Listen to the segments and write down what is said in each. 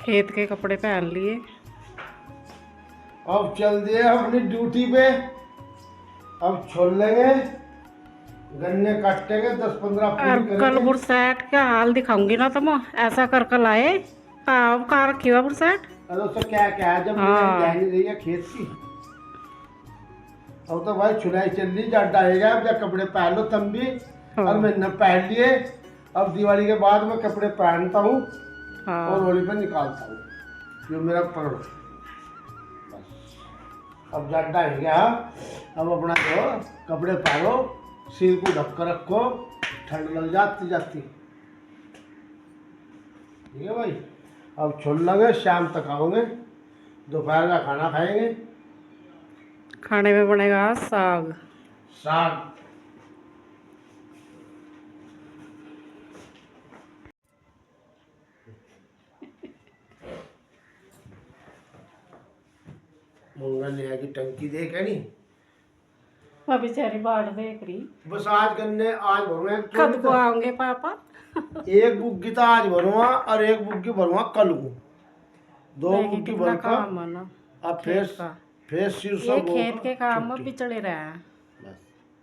खेत के कपड़े पहन लिए। अब चल दिए अपनी ड्यूटी पे। अब छोड़ लेंगे, गन्ने काटेंगे, 10-15 और पूरी कल करेंगे। बुरसैट का हाल दिखाऊंगी ना तुम, ऐसा कर कल आए। कहाँ रखी हुआ बुरसैट। अरे उससे क्या क्या है, जब कहीं जा हाँ नहीं रही है खेत की। अब तो भाई छुलाई चल रही, जट आएगा। अब जब कपड़े पहन लो तुम भी, और हाँ मैंने पहन लिए। अब दिवाली के बाद मैं कपड़े पहनता हूँ और हाँ। होली पे निकालता हूँ, जो मेरा पर्व है। बस अब जट आएगा। अब अपना जो कपड़े पहनो, सिर को ढक कर रखो, ठंड लग जाती जाती। ठीक है भाई। अब छोड़ लेंगे, शाम तक आओगे, दोपहर का खाना खाएंगे। खाने में बनेगा साग। साग। मंगल ने की टंकी देख है नहीं। मैं बेचारी बाट देख रही। बस आज गन्ने आज भरूंगा एक कद ट्रॉली को तो। आओगे पापा। एक बुग्गी तो आज भरूंगा और एक बुग्गी भरूंगा कल को। दो देखिए बुग्गी कितना भर का। काम है ना अब खेत का। फिर शीर्षा ये बो खेत का के काम में छुट्टी। बिचड़े रहे हैं। बस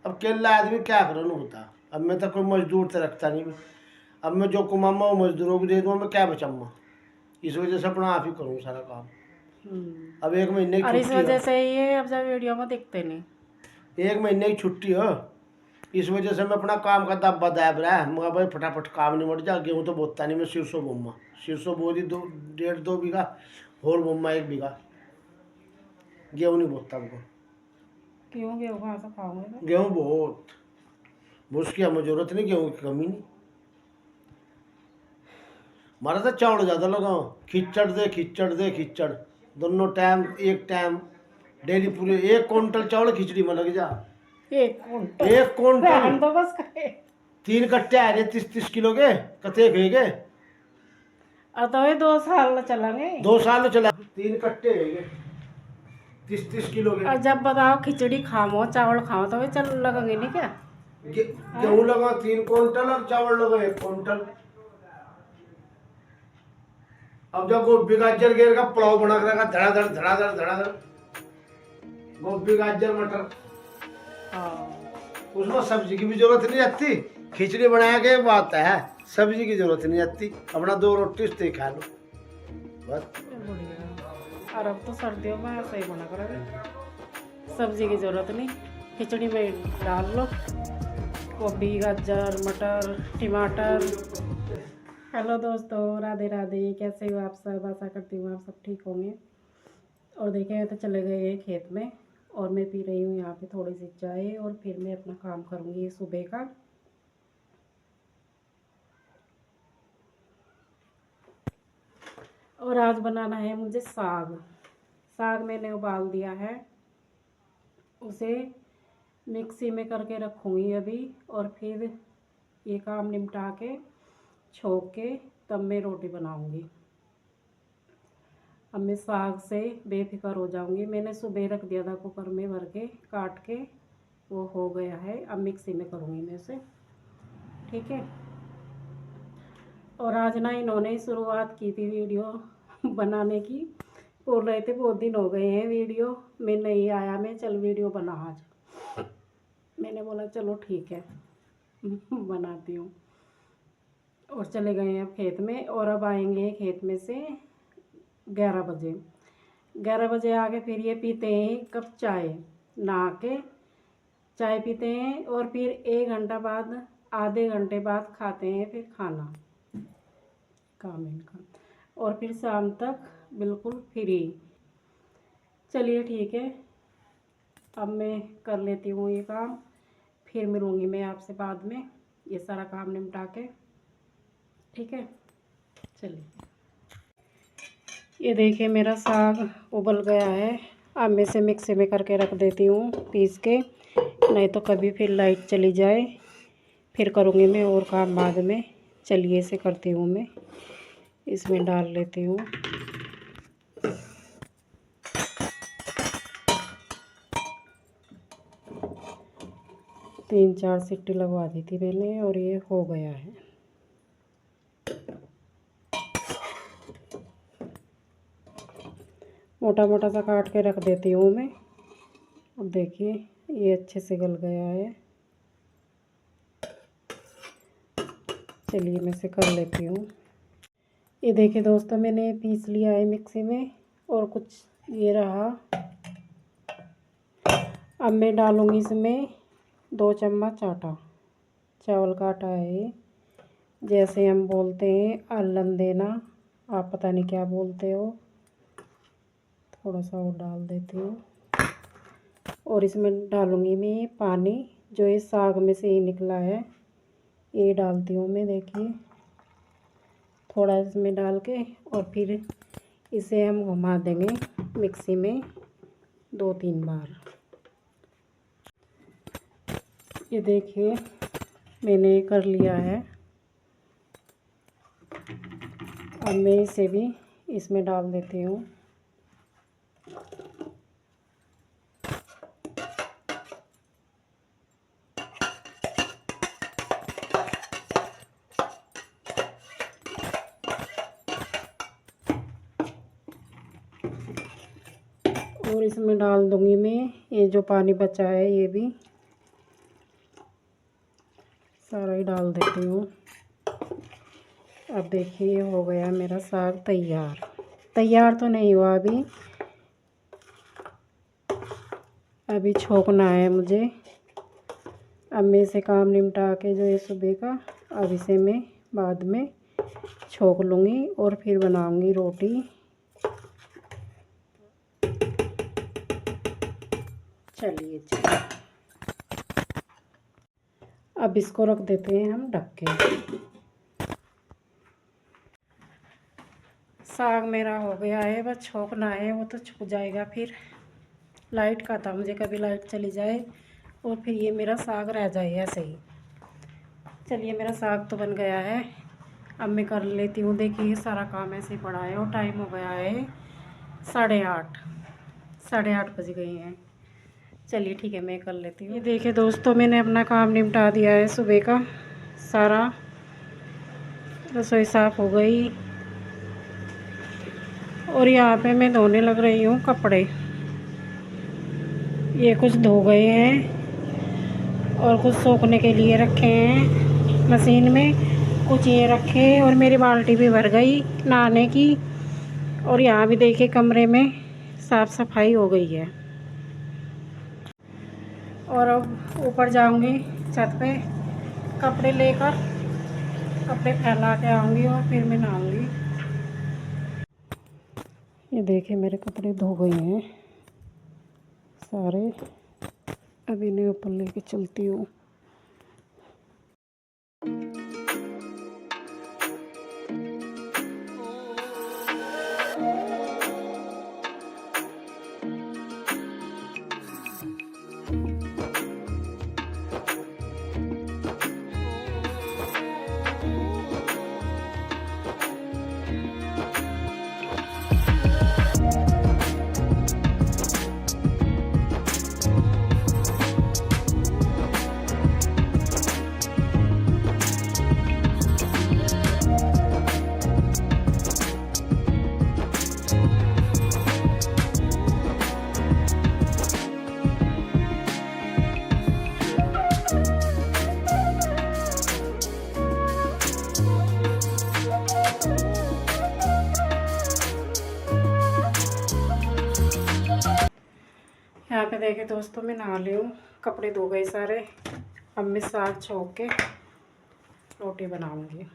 अब केला आदमी क्या करो ना होता। अब मैं तो कोई मजदूर तो रखता नहीं मैं। अब मैं जो कमाऊंगा वो मजदूरों को दे दूंगा, मैं क्या बचाऊंगा। इस वजह से अपना आप ही करूँ सारा काम। अब एक महीने की और इस छुट्टी है। वजह से ये अब जब वीडियो में दिखते नहीं। एक महीने की छुट्टी हो, इस वजह से मैं अपना काम का दब दाब रहा है। मगर भाई फटाफट काम निमट जा। गेहूँ तो बोता नहीं मैं, सिरसों बोमा। सिरसों बो दी 1.5-2 बीघा, और बोमा 1 बीघा। गेहूँ नहीं बोता हमको। क्यों गेहूँ कहाँ से खाओगे फिर? गेहूँ बहुत, उसकी हमें जरूरत नहीं, गेहूँ की कमी नहीं। हमारा तो चावल ज़्यादा लगाओ, खिचड़ दे खिचड़। दोनों टाइम एक टाइम डेली पूरे 1 क्विंटल चावल खिचड़ी में लग जा। 1 कुंटल। 1 क्विंटल। रहन दो बस करे। 3 कट्टे आ रहे 30-30 किलो के, कते खेगे। और तो ये 2 साल चलेंगे। 2 साल में चला 3 कट्टे है 30-30 किलो के। और जब बताओ खिचड़ी खाओ चावल खाओ तो ये चल लगेंगे नहीं क्या? गेहूँ लगा 3 क्विंटल और चावल लगा 1 क्विंटल। अब जब गोभी गाजर घेर का पुलाव बना कर रखा, धड़ाधड़ धड़ाधड़ धड़ाधड़। गोभी गाजर मटर, हाँ। उसमें सब्जी की भी जरूरत नहीं आती। खिचड़ी बनाया के बात है, सब्जी की जरूरत नहीं आती। अपना 2 रोटी उससे खा लो बस। बढ़िया। और अब तो सर्दियों में ऐसा ही बना करोगे, सब्जी की ज़रूरत नहीं, खिचड़ी में डाल लो गोभी गाजर मटर टमाटर। हेलो दोस्तों, राधे राधे। कैसे हो आप सब? आशा करती हूँ आप सब ठीक होंगे। और देखें तो चले गए हैं खेत में, और मैं पी रही हूँ यहाँ पे थोड़ी सी चाय, और फिर मैं अपना काम करूँगी सुबह का। और आज बनाना है मुझे साग। साग मैंने उबाल दिया है, उसे मिक्सी में करके रखूँगी अभी, और फिर ये काम निपटा के छोंक के तब मैं रोटी बनाऊँगी। अब मैं साग से बेफिक्र हो जाऊँगी। मैंने सुबह रख दिया था कुकर में भर के काट के, वो हो गया है। अब मिक्सी में करूँगी मैं उसे, ठीक है। और आज ना इन्होंने शुरुआत की थी वीडियो बनाने की, बोल रहे थे बहुत दिन हो गए हैं वीडियो में नहीं आया, मैं चल वीडियो बना आज। मैंने बोला चलो ठीक है बनाती हूँ। और चले गए हैं अब खेत में, और अब आएंगे खेत में से 11 बजे। 11 बजे आके फिर ये पीते हैं एक कप चाय, नहा के चाय पीते हैं, और फिर 1 घंटा बाद आधे घंटे बाद खाते हैं फिर खाना काम इनका, और फिर शाम तक बिल्कुल फ्री। चलिए ठीक है, अब मैं कर लेती हूँ ये काम, फिर मिलूँगी मैं आपसे बाद में ये सारा काम निपटा के, ठीक है। चलिए, ये देखिए मेरा साग उबल गया है। अब मैं इसे मिक्सी में करके रख देती हूँ पीस के, नहीं तो कभी फिर लाइट चली जाए, फिर करूँगी मैं और काम बाद में। चलिए इसे करती हूँ मैं, इसमें डाल लेती हूँ। तीन चार सीटी लगवा दी थी मैंने, और ये हो गया है। मोटा मोटा सा काट के रख देती हूँ मैं। अब देखिए ये अच्छे से गल गया है। चलिए मैं इसे कर लेती हूँ। ये देखिए दोस्तों मैंने पीस लिया है मिक्सी में और कुछ ये रहा। अब मैं डालूँगी इसमें 2 चम्मच आटा, चावल का आटा है ये, जैसे हम बोलते हैं अल्लम देना, आप पता नहीं क्या बोलते हो। थोड़ा सा और डाल देती हूँ और इसमें डालूँगी मैं पानी जो ये साग में से ही निकला है, ये डालती हूँ मैं। देखिए थोड़ा इसमें डाल के और फिर इसे हम घुमा देंगे मिक्सी में 2-3 बार। ये देखिए मैंने कर लिया है। अब मैं इसे भी इसमें डाल देती हूँ। और इसमें डाल दूँगी मैं ये जो पानी बचा है, ये भी सारा ही डाल देती हूँ। अब देखिए हो गया मेरा साग तैयार। तैयार तो नहीं हुआ अभी छोंकना है मुझे। अब मैं इसे काम निपटा के जो है सुबह का, अब इसे मैं बाद में छोंक लूँगी और फिर बनाऊँगी रोटी। चलिए अब इसको रख देते हैं हम ढक के। साग मेरा हो गया है, बस छोंकना है, वो तो छुप जाएगा। फिर लाइट का था मुझे, कभी लाइट चली जाए और फिर ये मेरा साग रह जाए ऐसे ही। चलिए मेरा साग तो बन गया है, अब मैं कर लेती हूँ। देखिए सारा काम ऐसे ही पड़ा है और टाइम हो गया है 8:30 बज गए हैं। चलिए ठीक है मैं कर लेती हूँ। ये देखिए दोस्तों मैंने अपना काम निपटा दिया है सुबह का सारा। रसोई साफ़ हो गई और यहाँ पे मैं धोने लग रही हूँ कपड़े। ये कुछ धो गए हैं और कुछ सूखने के लिए रखे हैं मशीन में, कुछ ये रखे और मेरी बाल्टी भी भर गई नहाने की। और यहाँ भी देखिए कमरे में साफ़ सफाई हो गई है। और अब ऊपर जाऊंगी छत पे कपड़े लेकर, कपड़े फैला के आऊँगी और फिर मैं नहाऊँगी। ये देखिए मेरे कपड़े धो गए हैं सारे। अभी इन्हें ऊपर लेके चलती हूँ। यहाँ पे देखे दोस्तों मैं नहा ली हूँ, कपड़े धो गए सारे। अब मैं साग छोंक के रोटी बनाऊँगी।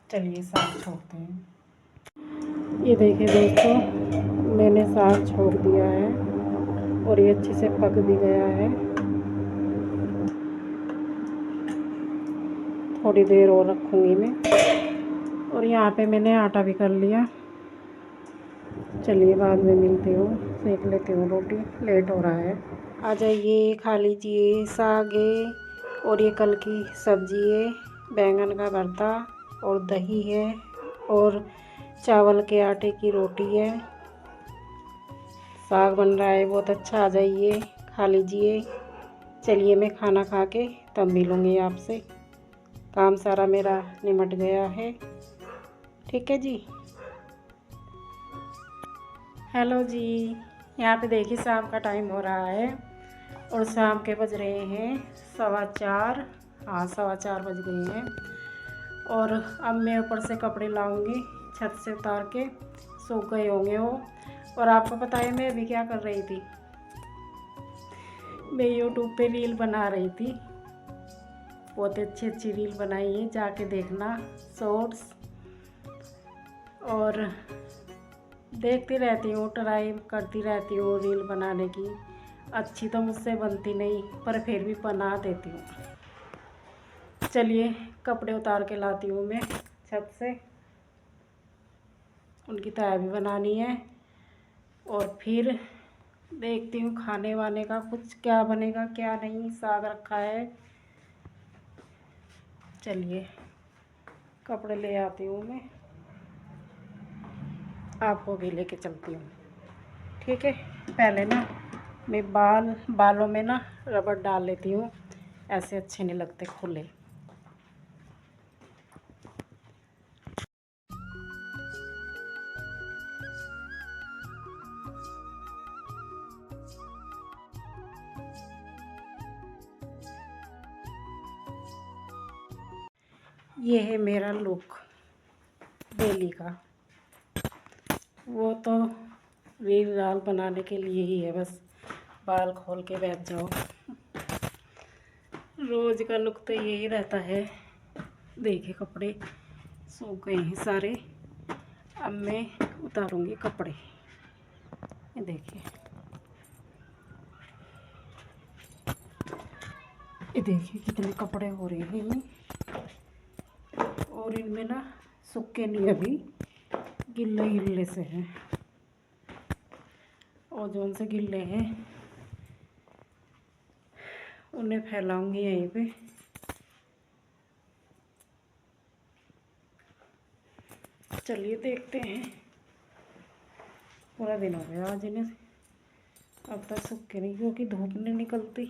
चलिए साग छोंकते हैं। ये देखिए दोस्तों मैंने साग छोंक दिया है और ये अच्छे से पक भी गया है। थोड़ी देर और रखूँगी मैं। और यहाँ पे मैंने आटा भी कर लिया। चलिए बाद में मिलती हूँ, सेक लेती हूँ रोटी, लेट हो रहा है। आ जाइए खा लीजिए साग है और ये कल की सब्जी है, बैंगन का भरता और दही है और चावल के आटे की रोटी है। साग बन रहा है बहुत अच्छा, आ जाइए खा लीजिए। चलिए मैं खाना खा के तब मिलूँगी आपसे। काम सारा मेरा निमट गया है। ठीक है जी। हेलो जी, यहाँ पे देखिए शाम का टाइम हो रहा है और शाम के बज रहे हैं 4:15। हाँ, 4:15 बज गए हैं। और अब मैं ऊपर से कपड़े लाऊंगी, छत से उतार के, सूख गए होंगे वो। और आपको पता है मैं अभी क्या कर रही थी? मैं यूट्यूब पे रील बना रही थी। बहुत अच्छी अच्छी रील बनाई है, जाके देखना शॉर्ट्स। और देखती रहती हूँ, ट्राई करती रहती हूँ रील बनाने की। अच्छी तो मुझसे बनती नहीं, पर फिर भी बना देती हूँ। चलिए कपड़े उतार के लाती हूँ मैं छत से, उनकी तय भी बनानी है। और फिर देखती हूँ खाने वाने का कुछ क्या बनेगा क्या नहीं। साग रखा है। चलिए कपड़े ले आती हूँ मैं, आपको भी लेके चलती हूँ। ठीक है, पहले ना मैं बालों में ना रबड़ डाल लेती हूँ, ऐसे अच्छे नहीं लगते खुले। ये है मेरा लुक डेली का। वो तो रील राल बनाने के लिए ही है, बस बाल खोल के बैठ जाओ। रोज़ का लुक तो यही रहता है। देखिए कपड़े सूख गए हैं सारे। अब मैं उतारूंगी कपड़े। ये देखिए, ये देखिए कितने कपड़े हो रहे हैं इनमें। और इनमें ना सूखे नहीं, अभी गिल्ले गिल्ले से हैं। और जो उनसे गिल्ले हैं उन्हें फैलाऊंगी यहीं पे। चलिए देखते हैं। पूरा दिन हो गया आज इन्हें, अब तक सूखे नहीं, क्योंकि धूप नहीं निकलती।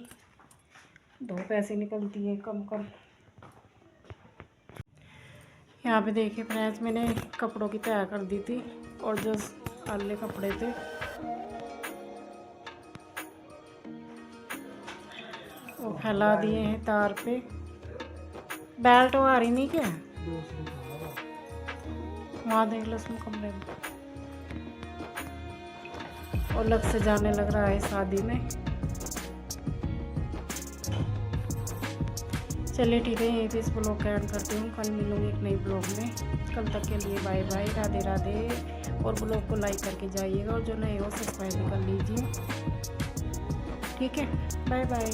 धूप ऐसे निकलती है कम कम। यहाँ पे देखिए फ्रेंड्स, मैंने कपड़ों की तैयार कर दी थी। और जो आले कपड़े थे वो फैला दिए हैं तार पे। बेल्ट वो आ रही नहीं क्या? वहाँ देख लो उसमें कमरे में। और लग से जाने लग रहा है शादी में। चलिए ठीक है, यहीं पे इस ब्लॉग का एंड करती हूँ। कल मिलूँगी एक नई ब्लॉग में। कल तक के लिए बाय बाय, राधे राधे। और ब्लॉग को लाइक करके जाइएगा, और जो नए हो सब्सक्राइब कर लीजिए। ठीक है, बाय बाय।